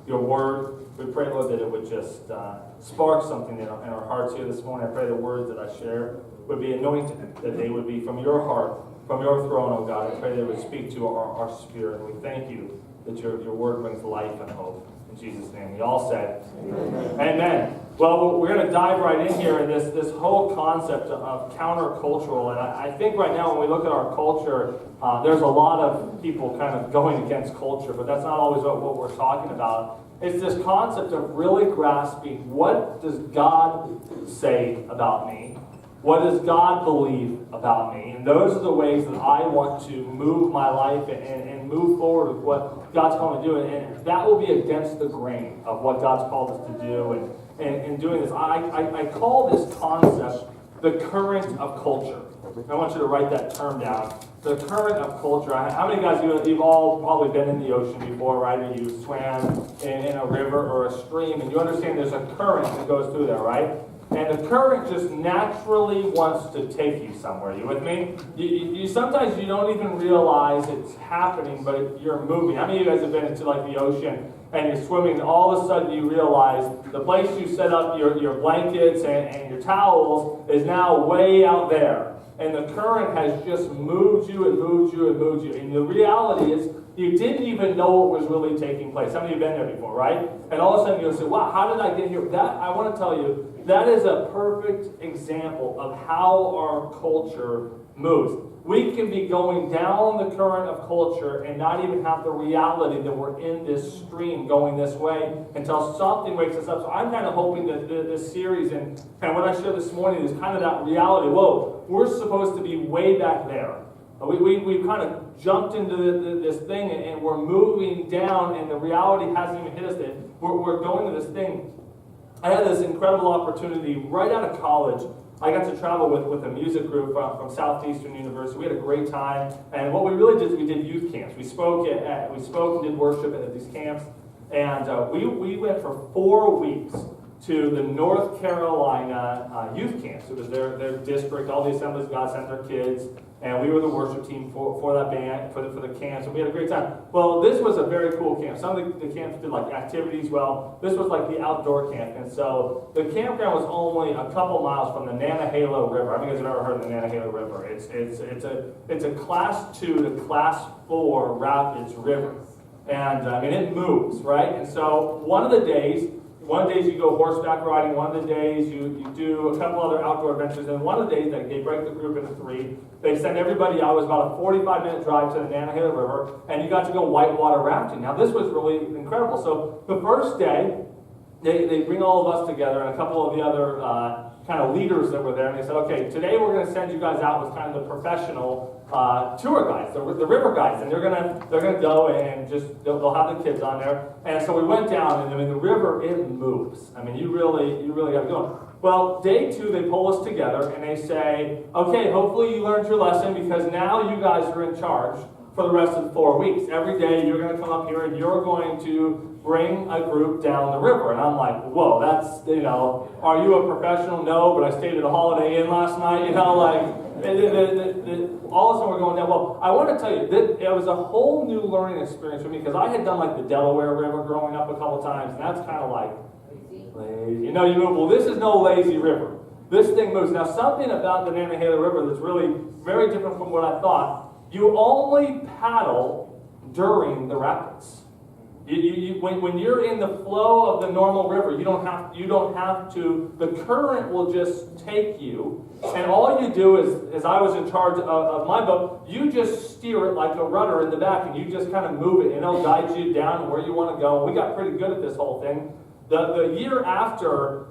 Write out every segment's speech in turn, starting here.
your word. We pray, Lord, that it would just spark something in our hearts here this morning. I pray the words that I share would be anointed, that they would be from your heart, from your throne, oh God. I pray they would speak to our spirit. We thank you that your word brings life and hope. In Jesus' name. We all said, Amen. Amen. Well, we're going to dive right in here in this whole concept of countercultural. And I think right now when we look at our culture, there's a lot of people kind of going against culture, but that's not always what we're talking about. It's this concept of really grasping, what does God say about me? What does God believe about me? And those are the ways that I want to move my life and move forward with what God's calling me to do. And that will be against the grain of what God's called us to do. And doing this, I call this concept the current of culture. I want you to write that term down. The current of culture. How many guys, you've all probably been in the ocean before, right? Or you swam in a river or a stream, and you understand there's a current that goes through there, right? And the current just naturally wants to take you somewhere. You with me? You sometimes you don't even realize it's happening, but you're moving. How many of you guys have been into like the ocean and you're swimming, and all of a sudden you realize the place you set up your blankets and your towels is now way out there. And the current has just moved you and moved you and moved you. And the reality is, you didn't even know what was really taking place. How many of you have been there before, right? And all of a sudden you'll say, wow, how did I get here? That, I want to tell you, that is a perfect example of how our culture moves. We can be going down the current of culture and not even have the reality that we're in this stream going this way until something wakes us up. So I'm kind of hoping that this series and what I share this morning is kind of that reality. Whoa, we're supposed to be way back there. We've kind of jumped into this thing and we're moving down and the reality hasn't even hit us yet. We're going to this thing. I had this incredible opportunity right out of college. I got to travel with a music group from Southeastern University. We had a great time, and what we really did is we did youth camps. We spoke and did worship at these camps, and we went for 4 weeks to the North Carolina youth camps. It was their district. All the Assemblies of God sent their kids, and we were the worship team for that band, for the camps, and we had a great time. Well, this was a very cool camp. Some of the camps did like activities. Well, this was like the outdoor camp, and so the campground was only a couple miles from the Nantahala River. I think you guys have ever heard of the Nantahala River. It's a class 2 to class 4 rapids river, and I mean it moves, right? And so one of the days you go horseback riding, one of the days you do a couple other outdoor adventures, and one of the days they break the group into 3. They send everybody out. It was about a 45-minute drive to the Nantahala River, and you got to go whitewater rafting. Now this was really incredible. So the first day, they bring all of us together and a couple of the other kind of leaders that were there, and they said, okay, today we're going to send you guys out with kind of the professional tour guides, the river guides, and they're gonna go and just they'll have the kids on there. And so we went down, and I mean the river, it moves. I mean you really got to go. Well, day 2 they pull us together and they say, okay, hopefully you learned your lesson because now you guys are in charge for the rest of the 4 weeks. Every day you're going to come up here and you're going to bring a group down the river. And I'm like, whoa, that's, are you a professional? No, but I stayed at a Holiday Inn last night, all of a sudden we're going down. Well, I want to tell you, that it was a whole new learning experience for me because I had done like the Delaware River growing up a couple times, and that's kind of like lazy. You move. Well, this is no lazy river. This thing moves. Now, something about the Nantahala River that's really very different from what I thought. You only paddle during the rapids. When you're in the flow of the normal river, you don't have to. The current will just take you, and all you do is, as I was in charge of my boat, you just steer it like a rudder in the back, and you just kind of move it, and it'll guide you down where you want to go. We got pretty good at this whole thing. The year after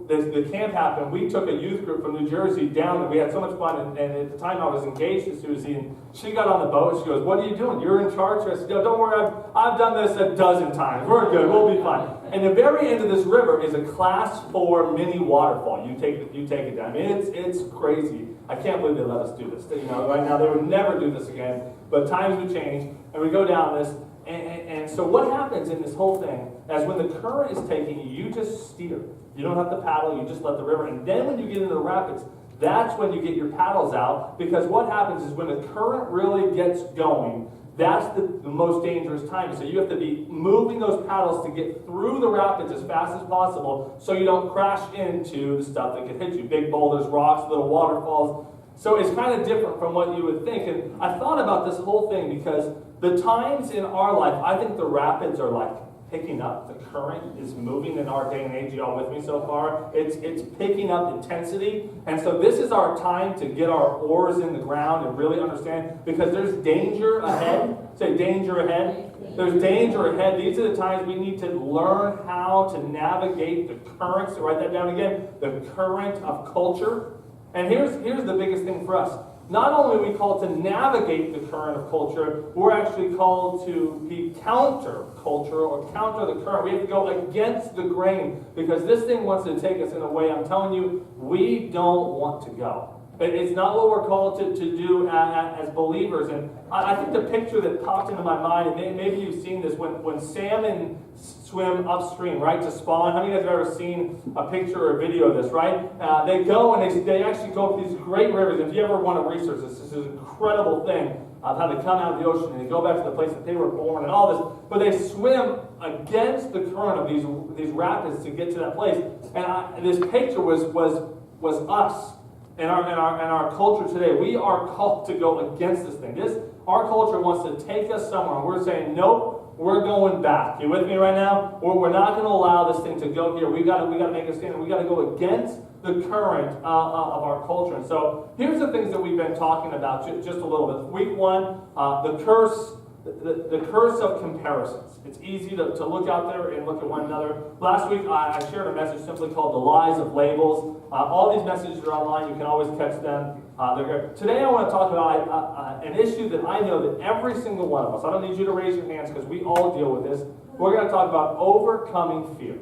the camp happened, we took a youth group from New Jersey down, and we had so much fun. And at the time, I was engaged to Susie, and she got on the boat. And she goes, "What are you doing? You're in charge." I said, "Don't worry, I've done this a dozen times. We're good. We'll be fine." And the very end of this river is a class 4 mini waterfall. You take it down. I mean, it's crazy. I can't believe they let us do this. Right now they would never do this again. But times would change, and we go down this. And so what happens in this whole thing is when the current is taking you, you just steer. You don't have to paddle, you just let the river. And then when you get into the rapids, that's when you get your paddles out, because what happens is when the current really gets going, that's the most dangerous time. So you have to be moving those paddles to get through the rapids as fast as possible so you don't crash into the stuff that could hit you. Big boulders, rocks, little waterfalls. So it's kind of different from what you would think. And I thought about this whole thing because the times in our life, I think the rapids are like picking up. The current is moving in our day and age. You all with me so far? It's picking up intensity. And so this is our time to get our oars in the ground and really understand, because there's danger ahead. Say danger ahead. There's danger ahead. These are the times we need to learn how to navigate the currents. So write that down again. The current of culture. And here's the biggest thing for us. Not only are we called to navigate the current of culture, we're actually called to be counter-culture or counter the current. We have to go against the grain because this thing wants to take us in a way, I'm telling you, we don't want to go. It's not what we're called to do as believers. And I think the picture that popped into my mind, and maybe you've seen this, when salmon swim upstream, right, to spawn. How many of you have ever seen a picture or a video of this, right? They go and they actually go up these great rivers. If you ever want to research this, this is an incredible thing of how they come out of the ocean and they go back to the place that they were born and all this. But they swim against the current of these rapids to get to that place. And this picture was us. In our culture today, we are called to go against this thing. Our culture wants to take us somewhere, and we're saying, nope, we're going back. You with me right now? We're not going to allow this thing to go here. We got to make a stand. We got to go against the current of our culture. And so here's the things that we've been talking about just a little bit. Week 1, the curse of comparisons. It's easy to look out there and look at one another. Last week, I shared a message simply called The Lies of Labels. All these messages are online. You can always catch them. Today, I want to talk about an issue that I know that every single one of us, I don't need you to raise your hands because we all deal with this. We're going to talk about overcoming fear.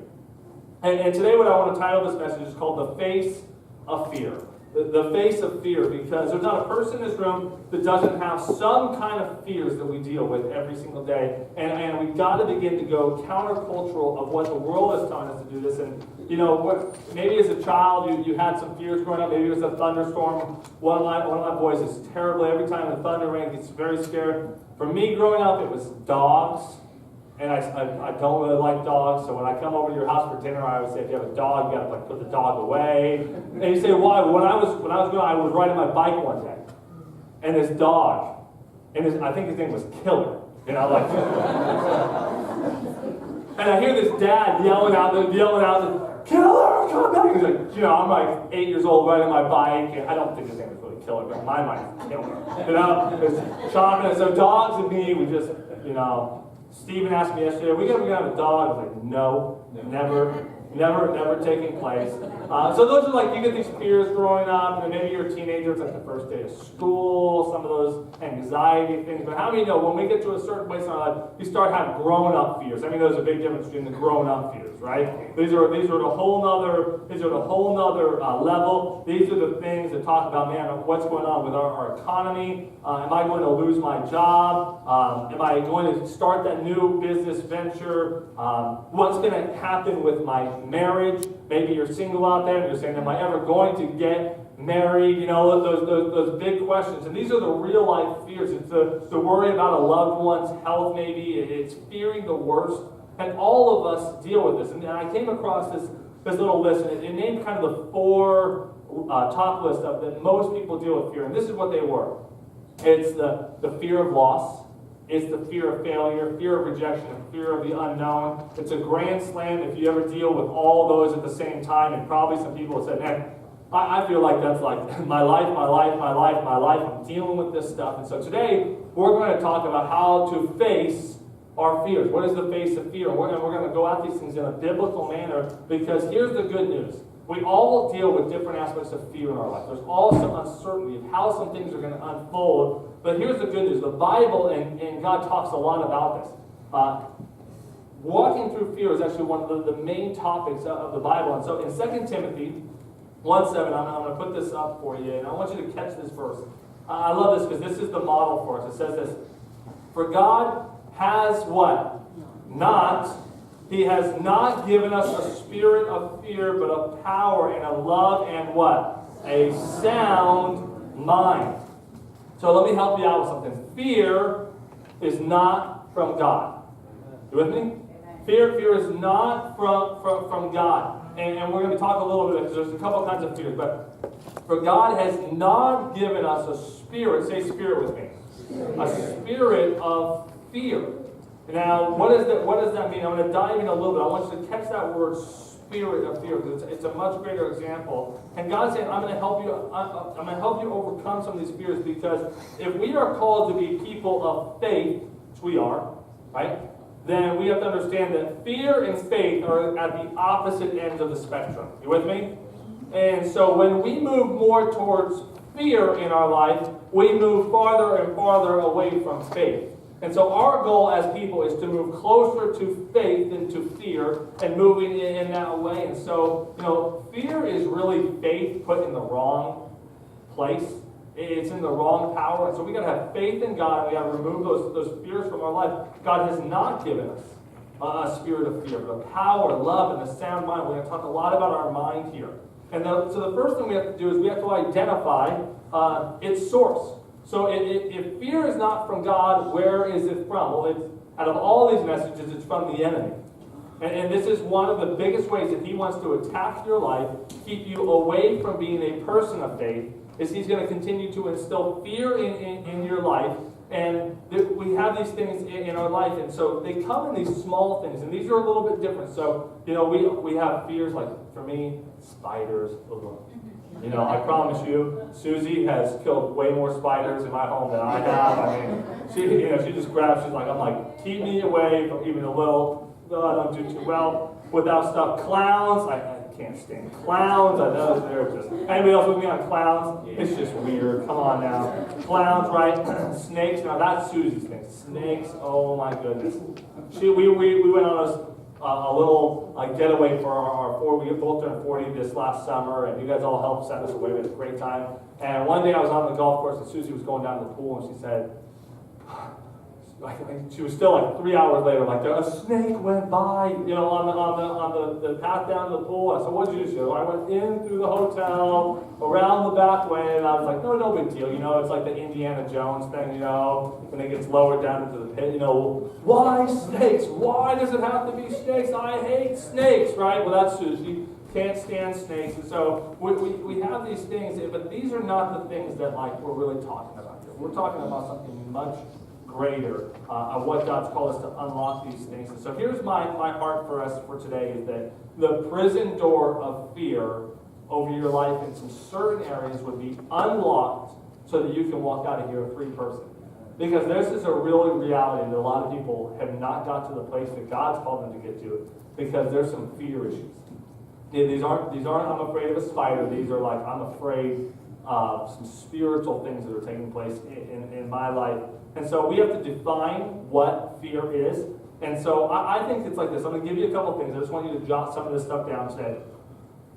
And today, what I want to title this message is called The Face of Fear. The face of fear, because there's not a person in this room that doesn't have some kind of fears that we deal with every single day. And we've got to begin to go countercultural of what the world is telling us to do this. And, you know, maybe as a child you had some fears growing up. Maybe it was a thunderstorm. One of my boys is terrible. Every time the thunder rings, he's very scared. For me growing up, it was dogs. And I don't really like dogs, so when I come over to your house for dinner, I always say, if you have a dog, you got to put the dog away. And you say, why? When I was going, I was riding my bike one day, and this dog, and I think his name was Killer, and I hear this dad yelling out, Killer, come back! He's like, I'm like 8 years old riding my bike, and I don't think his name was really Killer, but in my mind, it's Killer. It's shocking. And so dogs and me, we just, Stephen asked me yesterday, are we going to have a dog? I was like, no, never taking place. So those are like, you get these fears growing up, and maybe you're a teenager, it's like the first day of school, some of those anxiety things. But how many know when we get to a certain place in our life, you start having grown-up fears? I mean, there's a big difference between the grown-up fears, right? These are the whole nother level. These are the things that talk about, man, what's going on with our economy? Am I going to lose my job? Am I going to start that new business venture? What's going to happen with my marriage? Maybe you're single out there and you're saying, am I ever going to get married? Those big questions. And these are the real life fears. It's the worry about a loved one's health maybe. It's fearing the worst. And all of us deal with this. And I came across this little list, and it named kind of the 4 top list of that most people deal with fear. And this is what they were. It's the fear of loss. It's the fear of failure, fear of rejection, and fear of the unknown. It's a grand slam if you ever deal with all those at the same time. And probably some people have said, man, I feel like that's like my life. I'm dealing with this stuff. And so today, we're going to talk about how to face our fears. What is the face of fear? We're going to go at these things in a biblical manner, because here's the good news. We all deal with different aspects of fear in our life. There's all some uncertainty of how some things are going to unfold. But here's the good news. The Bible and God talks a lot about this. Walking through fear is actually one of the main topics of the Bible. And so in 2 Timothy 1:7, I'm going to put this up for you, and I want you to catch this verse. I love this because this is the model for us. It says this: for God has what? He has not given us a spirit of fear, but of power and of love and what? A sound mind. So let me help you out with something. Fear is not from God. You with me? Fear is not from God. And we're going to talk a little bit, because there's a couple kinds of fears. But for God has not given us a spirit, say spirit with me, a spirit of fear. Now, what does that mean? I'm going to dive in a little bit. I want you to catch that word spirit of fear, because it's a much greater example. And God's saying, I'm going to help you. I'm going to help you overcome some of these fears, because if we are called to be people of faith, which we are, right? Then we have to understand that fear and faith are at the opposite ends of the spectrum. You with me? And so when we move more towards fear in our life, we move farther and farther away from faith. And so our goal as people is to move closer to faith than to fear, and moving in that way. And so, fear is really faith put in the wrong place. It's in the wrong power. And so we got to have faith in God, and we got to remove those fears from our life. God has not given us a spirit of fear, but a power, love, and a sound mind. We're going to talk a lot about our mind here. And so the first thing we have to do is we have to identify its source. So if fear is not from God, where is it from? Well, out of all these messages, it's from the enemy. And this is one of the biggest ways that he wants to attack your life, keep you away from being a person of faith, is he's going to continue to instill fear in your life. And we have these things in our life, and so they come in these small things, and these are a little bit different. So, we have fears, like, for me, spiders. I promise you, Susie has killed way more spiders in my home than I have. I mean, she just grabs, I'm like, keep me away from even a little, I don't do too well without stuff. Clowns, I can't stand clowns. I know they're just, anybody else with me on clowns? It's just weird. Come on now. Clowns, right? Snakes, now that's Susie's thing. Snakes, oh my goodness. We went on a little getaway for our 40. We both turned 40 this last summer, and you guys all helped send us away. We had a great time. And one day I was on the golf course, and Susie was going down to the pool, and she said, she was still like 3 hours later, like a snake went by, on the path down to the pool. I said, what did you do? She said, I went in through the hotel, around the back way, and I was like, no big deal. It's like the Indiana Jones thing, when it gets lowered down into the pit. Why snakes? Why does it have to be snakes? I hate snakes, right? Well, that's Susie. Can't stand snakes. And so we have these things, but these are not the things that we're really talking about here. We're talking about something much greater of what God's called us to unlock these things. And so here's my heart for us for today, is that the prison door of fear over your life in some certain areas would be unlocked so that you can walk out of here a free person. Because this is a real reality that a lot of people have not got to the place that God's called them to get to, because there's some fear issues. These aren't I'm afraid of a spider. These are I'm afraid of some spiritual things that are taking place in my life. And so we have to define what fear is. And so I think it's like this. I'm going to give you a couple things. I just want you to jot some of this stuff down today.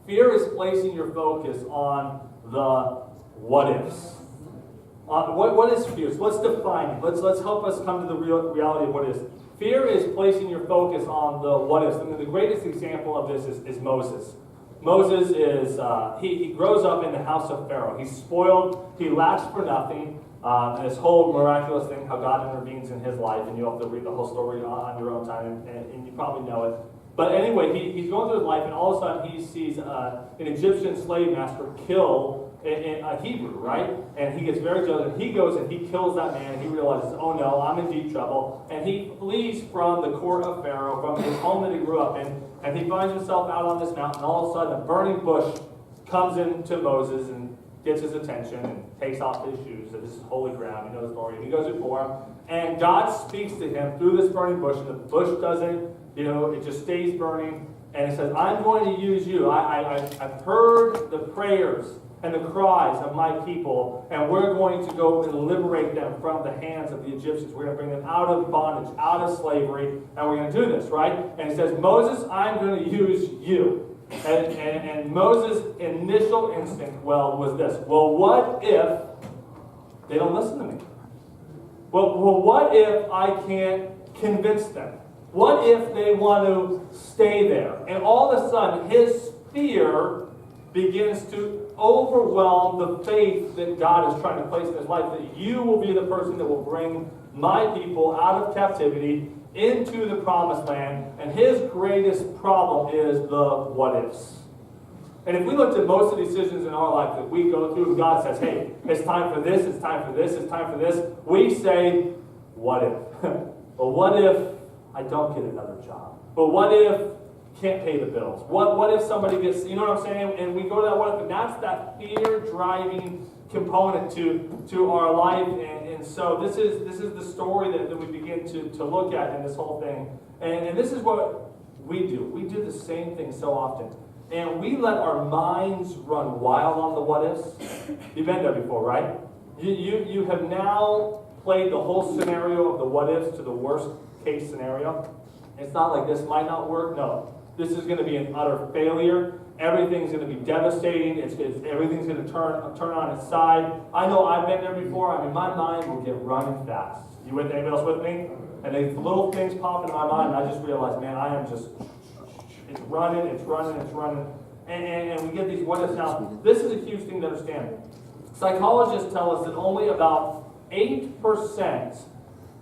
Fear is placing your focus on the what-ifs. What is fear? So let's define it. Let's help us come to the reality of what it is. Fear is placing your focus on the what-ifs. I mean, the greatest example of this is Moses. Moses is, he grows up in the house of Pharaoh. He's spoiled. He lacks for nothing. And this whole miraculous thing, how God intervenes in his life, and you have to read the whole story on your own time, and you probably know it. But anyway, he's going through his life, and all of a sudden he sees an Egyptian slave master kill a Hebrew, right? And he gets very jealous, and he goes and he kills that man, and he realizes, oh no, I'm in deep trouble. And he flees from the court of Pharaoh, from his home that he grew up in, and he finds himself out on this mountain. All of a sudden, a burning bush comes into Moses and gets his attention and takes off his shoes. This is holy ground. You know the story. And he goes before him, and God speaks to him through this burning bush, and the bush doesn't, it just stays burning. And he says, I'm going to use you. I've heard the prayers and the cries of my people, and we're going to go and liberate them from the hands of the Egyptians. We're going to bring them out of bondage, out of slavery, and we're going to do this, right? And he says, Moses, I'm going to use you. And Moses' initial instinct, was this. Well, what if they don't listen to me? Well, what if I can't convince them? What if they want to stay there? And all of a sudden, his fear begins to overwhelm the faith that God is trying to place in his life, that you will be the person that will bring my people out of captivity into the promised land. And his greatest problem is the what ifs. And if we looked at most of the decisions in our life that we go through, and God says, hey, it's time for this, it's time for this, it's time for this, we say, what if? Well, what if I don't get another job? But what if I can't pay the bills? What if somebody gets, you know what I'm saying? And we go to that what if, and that's that fear-driving component to our life. And so this is the story that we begin to look at in this whole thing. And this is what we do. We do the same thing so often. And we let our minds run wild on the what ifs. You've been there before, right? You have now played the whole scenario of the what ifs to the worst case scenario. It's not like this might not work. No. This is going to be an utter failure. Everything's going to be devastating. Everything's going to turn on its side. I know I've been there before. I mean, my mind will get running fast. You with anybody else with me? And these little things pop into my mind, and I just realize, man, I am just, it's running. And we get these what ifs. Now, this is a huge thing to understand. Psychologists tell us that only about 8%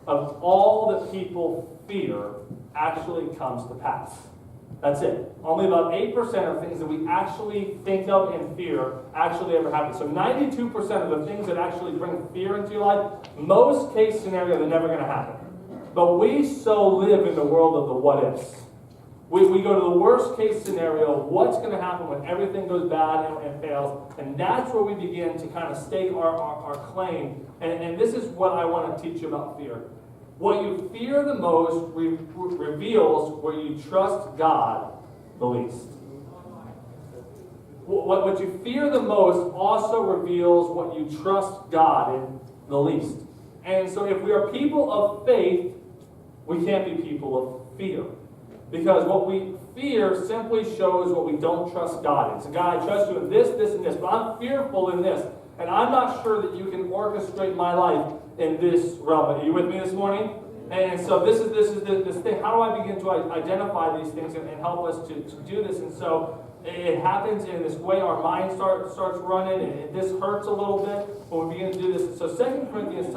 of all that people fear actually comes to pass. That's it. Only about 8% of things that we actually think of and fear actually ever happen. So 92% of the things that actually bring fear into your life, most case scenario, they're never going to happen. But we so live in the world of the what ifs. We go to the worst case scenario, what's going to happen when everything goes bad and fails, and that's where we begin to kind of stake our claim. And this is what I want to teach you about fear. What you fear the most reveals where you trust God the least. What you fear the most also reveals what you trust God in the least. And so if we are people of faith, we can't be people of fear. Because what we fear simply shows what we don't trust God in. So God, I trust you in this, this, and this, but I'm fearful in this. And I'm not sure that you can orchestrate my life in this realm. Are you with me this morning? And so this is this thing. How do I begin to identify these things and help us to do this? And so it happens in this way. Our mind starts running, and this hurts a little bit when we begin to do this. And so 2 Corinthians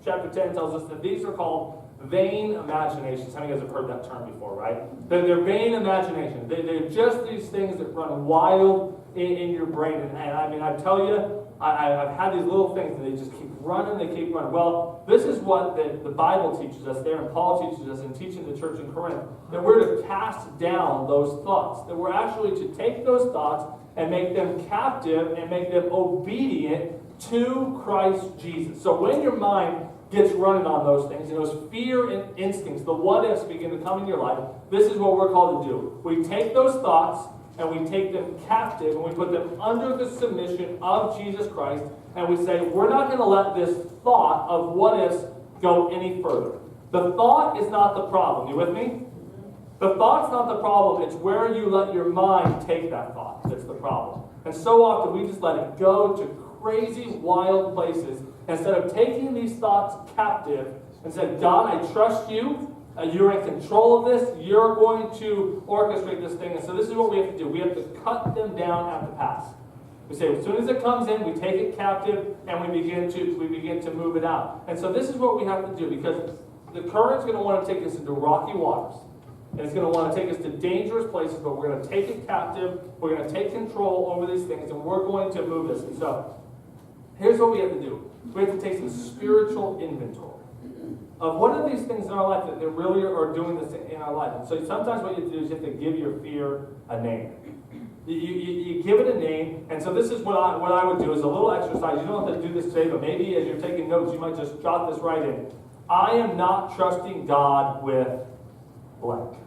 chapter 10 tells us that these are called vain imaginations. How many of you guys have heard that term before, right? They're vain imaginations. They're just these things that run wild in your brain. And I mean, I tell you, I've had these little things and they just keep running, they keep running. Well, this is what the Bible teaches us there, and Paul teaches us in teaching the church in Corinth, that we're to cast down those thoughts, that we're actually to take those thoughts and make them captive and make them obedient to Christ Jesus. So when your mind gets running on those things, and those fear and instincts, the what ifs begin to come in your life, this is what we're called to do. We take those thoughts and we take them captive and we put them under the submission of Jesus Christ, and we say, we're not going to let this thought of what ifs go any further. The thought is not the problem. You with me? The thought's not the problem. It's where you let your mind take that thought that's the problem. And so often we just let it go to crazy, wild places instead of taking these thoughts captive and saying, God, I trust you. You're in control of this. You're going to orchestrate this thing. And so this is what we have to do. We have to cut them down at the pass. We say, as soon as it comes in, we take it captive and we begin to move it out. And so this is what we have to do, because the current's going to want to take us into rocky waters. And it's going to want to take us to dangerous places, but we're going to take it captive. We're going to take control over these things, and we're going to move this. And so here's what we have to do. We have to take some spiritual inventory of what are these things in our life that really are doing this in our life. And so sometimes what you have to do is you have to give your fear a name. You give it a name, and so this is what I would do is a little exercise. You don't have to do this today, but maybe as you're taking notes, you might just jot this right in. I am not trusting God with blank.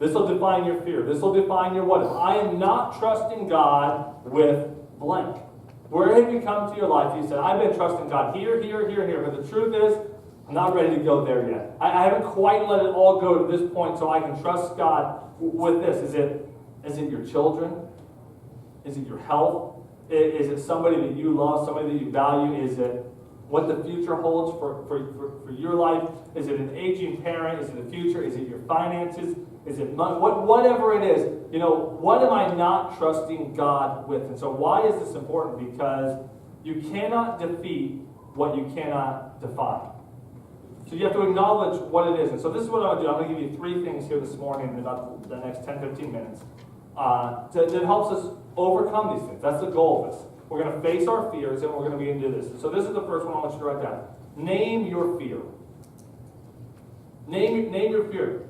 This will define your fear. This will define your what if. I am not trusting God with blank. Where have you come to your life? You said, I've been trusting God here, but the truth is, I'm not ready to go there yet. I haven't quite let it all go to this point so I can trust God with this. Is it your children? Is it your health? Is it somebody that you love, somebody that you value? Is it what the future holds for your life? Is it an aging parent? Is it the future? Is it your finances? Is it money? Whatever it is, what am I not trusting God with? And so why is this important? Because you cannot defeat what you cannot define. So you have to acknowledge what it is. And so this is what I'm going to do. I'm going to give you 3 things here this morning in about the next 10, 15 minutes that helps us overcome these things. That's the goal of this. We're going to face our fears, and we're going to begin to do this. So this is the first one I want you to write down. Name your fear. Name your fear.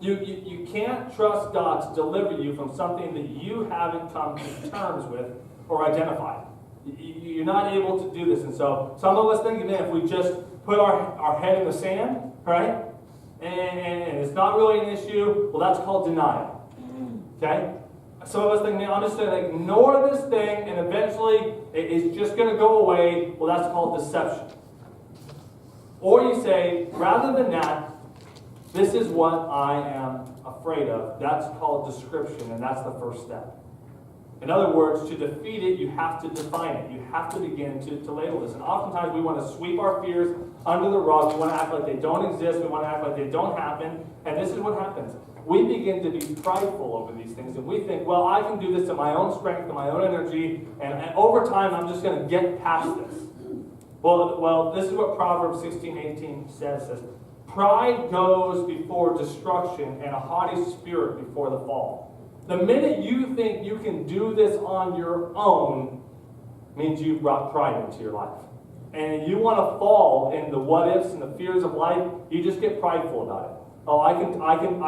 You can't trust God to deliver you from something that you haven't come to terms with or identified. You're not able to do this. And so some of us think that if we just put our head in the sand, right, and it's not really an issue, well, that's called denial. Okay? Some of us think, I'm just going to ignore this thing, and eventually it's just going to go away. Well, that's called deception. Or you say, rather than that, this is what I am afraid of. That's called description, and that's the first step. In other words, to defeat it, you have to define it. You have to begin to label this. And oftentimes we want to sweep our fears under the rug. We want to act like they don't exist. We want to act like they don't happen. And this is what happens. We begin to be prideful over these things. And we think, well, I can do this in my own strength, in my own energy. And over time, I'm just going to get past this. Well, this is what Proverbs 16:18 says. Pride goes before destruction, and a haughty spirit before the fall. The minute you think you can do this on your own means you've brought pride into your life. And you want to fall in the what-ifs and the fears of life, you just get prideful about it. Oh, I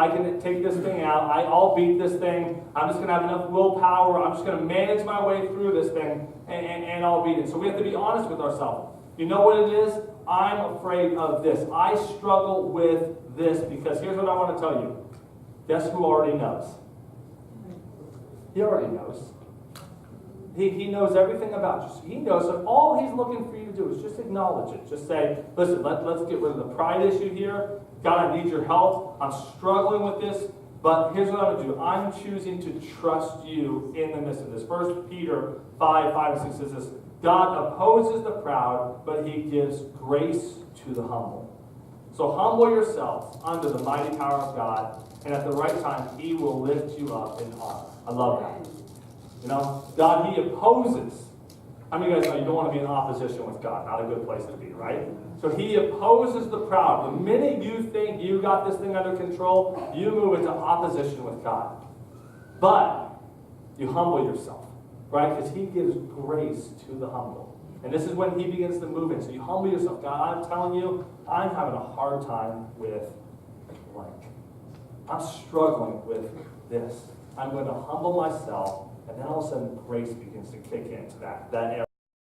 can take this thing out. I'll beat this thing. I'm just going to have enough willpower. I'm just going to manage my way through this thing, and I'll beat it. So we have to be honest with ourselves. You know what it is? I'm afraid of this. I struggle with this because here's what I want to tell you. Guess who already knows? He already knows. He knows everything about you. So he knows that all he's looking for you to do is just acknowledge it. Just say, listen, let's get rid of the pride issue here. God, I need your help. I'm struggling with this. But here's what I'm going to do. I'm choosing to trust you in the midst of this. 1 Peter 5:5-6 says this. God opposes the proud, but he gives grace to the humble. So humble yourselves under the mighty power of God, and at the right time, he will lift you up in honor. I love that. You know, God, he opposes. How many of you guys know you don't want to be in opposition with God? Not a good place to be, right? So he opposes the proud. The minute you think you got this thing under control, you move into opposition with God. But you humble yourself, right? Because he gives grace to the humble. And this is when he begins to move in. So you humble yourself. God, I'm telling you, I'm having a hard time with blank. I'm struggling with this. I'm going to humble myself, and then all of a sudden grace begins to kick into that area